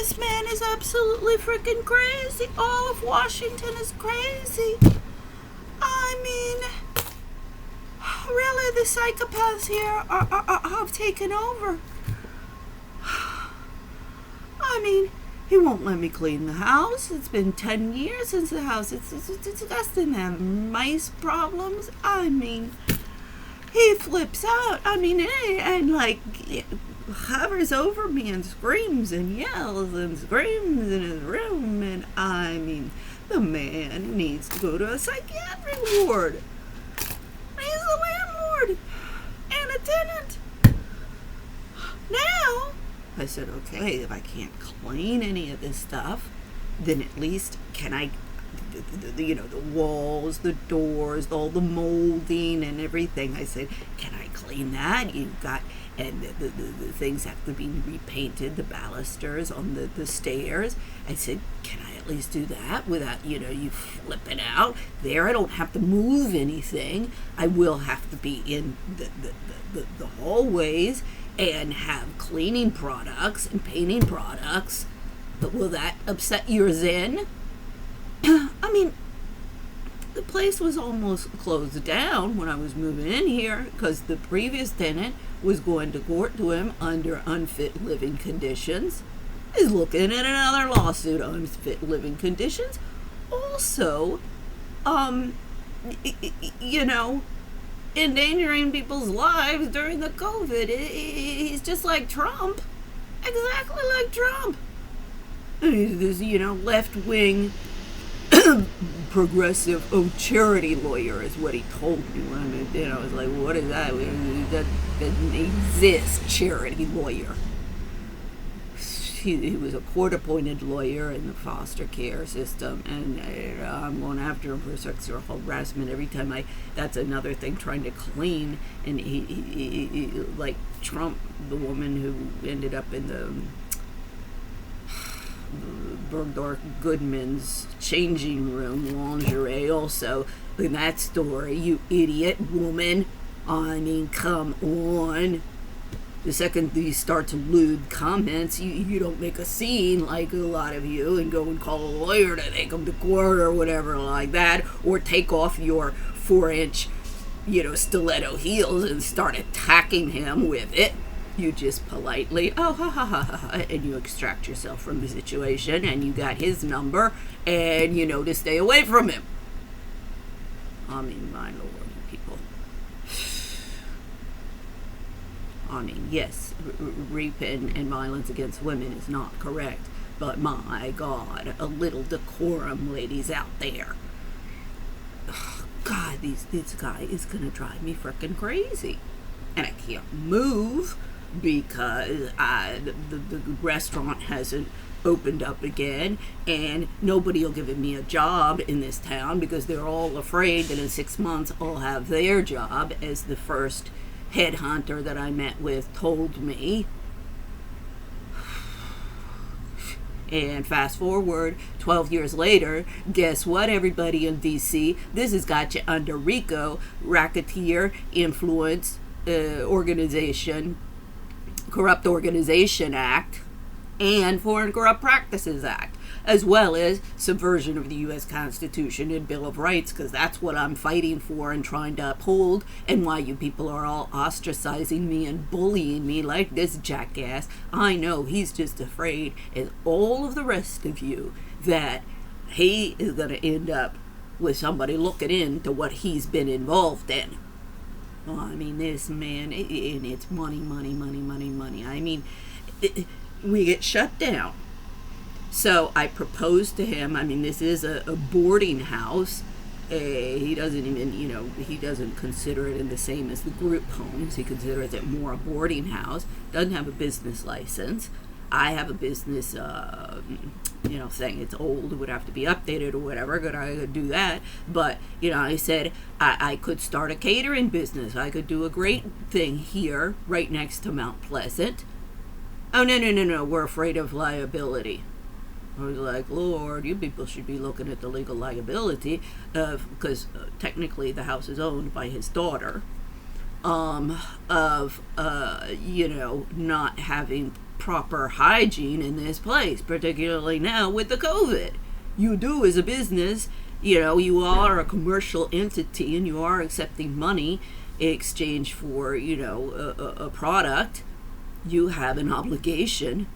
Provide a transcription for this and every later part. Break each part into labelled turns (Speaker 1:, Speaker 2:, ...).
Speaker 1: this man is absolutely freaking crazy. All of Washington is crazy. I mean, really, the psychopaths here have taken over. I mean, he won't let me clean the house. It's been 10 years since the house. It's disgusting. They have mice problems. I mean, he flips out. I mean, and like hovers over me and screams and yells and screams in his room. And I mean, the man needs to go to a psychiatric ward. He's a landlord and a tenant. Now, I said, okay, if I can't clean any of this stuff, then at least can I, the walls, the doors, all the molding and everything. I said, can I clean that? You've got, and the things have to be repainted, the balusters on the stairs. I said, can I at least do that without, you flipping out? There, I don't have to move anything. I will have to be in the hallways and have cleaning products and painting products. But will that upset your zen? I mean, the place was almost closed down when I was moving in here because the previous tenant was going to court to him under unfit living conditions. He's looking at another lawsuit on unfit living conditions. Also, endangering people's lives during the COVID. He's just like Trump. Exactly like Trump. This, left-wing progressive charity lawyer is what he told me. I was like, what is that? That doesn't exist, charity lawyer. He was a court-appointed lawyer in the foster care system, and I'm going after him for sexual harassment every time that's another thing, trying to clean. And he like Trump, the woman who ended up in the Bergdorf Goodman's changing room lingerie also in that story, you idiot woman. I mean, come on. The second you start to lewd comments, you don't make a scene like a lot of you and go and call a lawyer to take him to court or whatever like that, or take off your 4-inch, stiletto heels and start attacking him with it. You just politely, ha ha ha ha, and you extract yourself from the situation, and you got his number, and you know to stay away from him. I mean, my lord, people. I mean, yes, rape and violence against women is not correct, but my God, a little decorum, ladies out there. Oh, God, this guy is gonna drive me frickin' crazy, and I can't move because the restaurant hasn't opened up again, and nobody will give me a job in this town because they're all afraid that in 6 months I'll have their job, as the first headhunter that I met with told me. And fast forward 12 years later, guess what, everybody in DC? This has got you under RICO, Racketeer Influence Organization, Corrupt Organization Act, and Foreign Corrupt Practices Act, as well as subversion of the U.S. Constitution and Bill of Rights, because that's what I'm fighting for and trying to uphold, and why you people are all ostracizing me and bullying me like this jackass. I know he's just afraid, as all of the rest of you, that he is going to end up with somebody looking into what he's been involved in. Well, I mean, this man, and it's money, money, money, money, money. I mean, we get shut down. So I proposed to him. I mean, this is a boarding house. He doesn't even, he doesn't consider it in the same as the group homes. He considers it more a boarding house. Doesn't have a business license. I have a business, thing. It's old. It would have to be updated or whatever. I could do that. But, I said I could start a catering business. I could do a great thing here, right next to Mount Pleasant. Oh, no. We're afraid of liability. I was like, Lord, you people should be looking at the legal liability of, because technically the house is owned by his daughter. of not having proper hygiene in this place, particularly now with the COVID. You do as a business, you are a commercial entity and you are accepting money in exchange for, a product. You have an obligation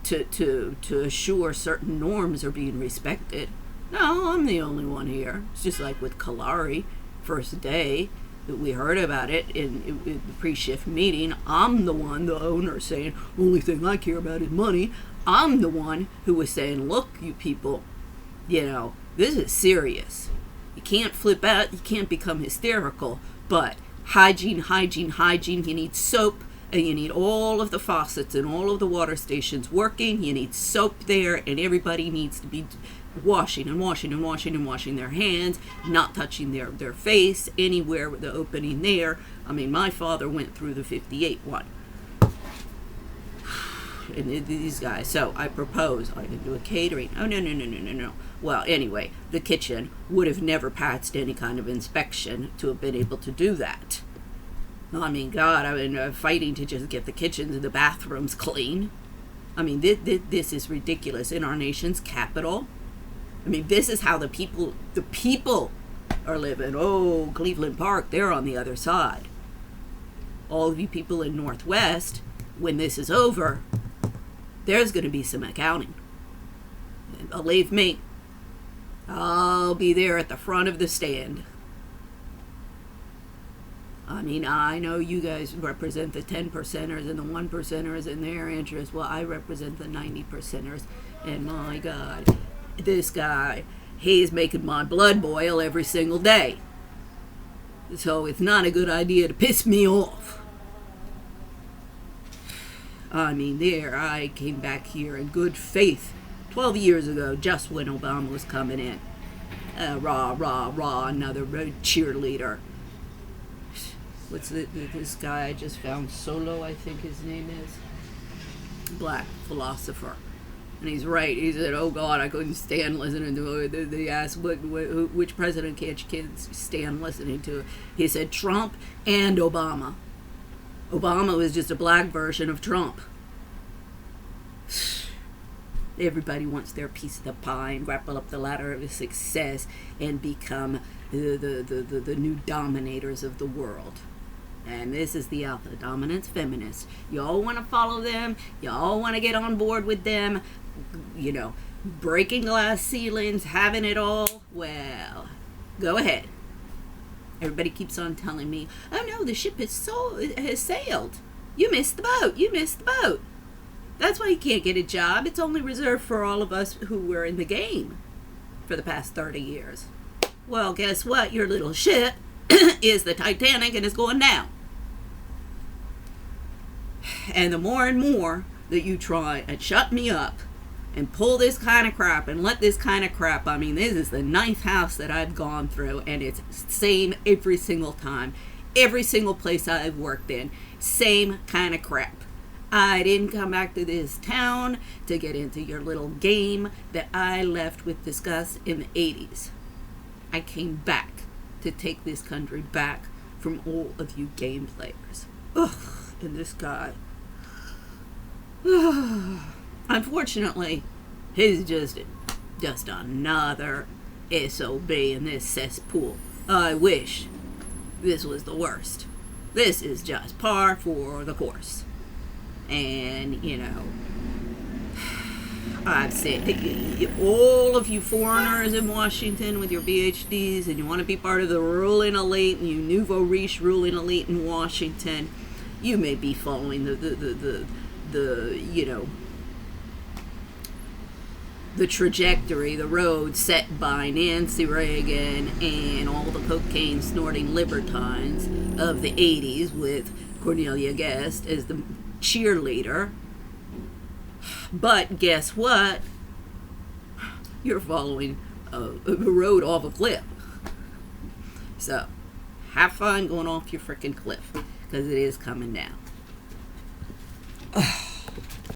Speaker 1: to assure certain norms are being respected. No, I'm the only one here. It's just like with Kalari, first day that we heard about it in the pre-shift meeting. I'm the one, the owner, saying, only thing I care about is money. I'm the one who was saying, look, you people, this is serious. You can't flip out, you can't become hysterical, but hygiene, you need soap, and you need all of the faucets and all of the water stations working. You need soap there, and everybody needs to be washing their hands, not touching their face anywhere with the opening there. I mean, my father went through the 58 one. And these guys, so I propose I can do a catering. Oh, no. Well, anyway, the kitchen would have never passed any kind of inspection to have been able to do that. I mean, God, I've been fighting to just get the kitchens and the bathrooms clean. I mean, this is ridiculous in our nation's capital. I mean, this is how the people are living. Oh, Cleveland Park, they're on the other side. All of you people in Northwest, when this is over, there's going to be some accounting. And believe me, I'll be there at the front of the stand. I mean, I know you guys represent the 10%ers and the 1%ers and their interests. Well, I represent the 90%ers. And my God, this guy, he's making my blood boil every single day. So it's not a good idea to piss me off. I mean, I came back here in good faith 12 years ago, just when Obama was coming in. Rah, another cheerleader. What's this guy I just found? Solo, I think his name is. Black philosopher. And he's right. He said, oh, God, I couldn't stand listening to it. They asked, which president can't you stand listening to? He said, Trump and Obama. Obama was just a black version of Trump. Everybody wants their piece of the pie and grapple up the ladder of success and become the new dominators of the world. And this is the alpha dominance feminists. Y'all want to follow them. Y'all want to get on board with them. Breaking glass ceilings, having it all. Well, go ahead. Everybody keeps on telling me, oh no, the ship has sailed. You missed the boat. That's why you can't get a job. It's only reserved for all of us who were in the game for the past 30 years. Well, guess what? Your little ship is the Titanic and it's going down. And the more and more that you try and shut me up and pull this kind of crap and let this kind of crap, I mean, this is the 9th house that I've gone through, and it's the same every single time. Every single place I've worked in, same kind of crap. I didn't come back to this town to get into your little game that I left with disgust in the 80s. I came back to take this country back from all of you game players. Ugh, and this guy. Unfortunately, he's just another SOB in this cesspool. I wish this was the worst. This is just par for the course. And, I've said, all of you foreigners in Washington with your PhDs and you want to be part of the ruling elite, and you nouveau riche ruling elite in Washington, you may be following the trajectory, the road set by Nancy Reagan and all the cocaine snorting libertines of the 80s with Cornelia Guest as the cheerleader. But guess what? You're following a road off a cliff. So have fun going off your freaking cliff, because it is coming down.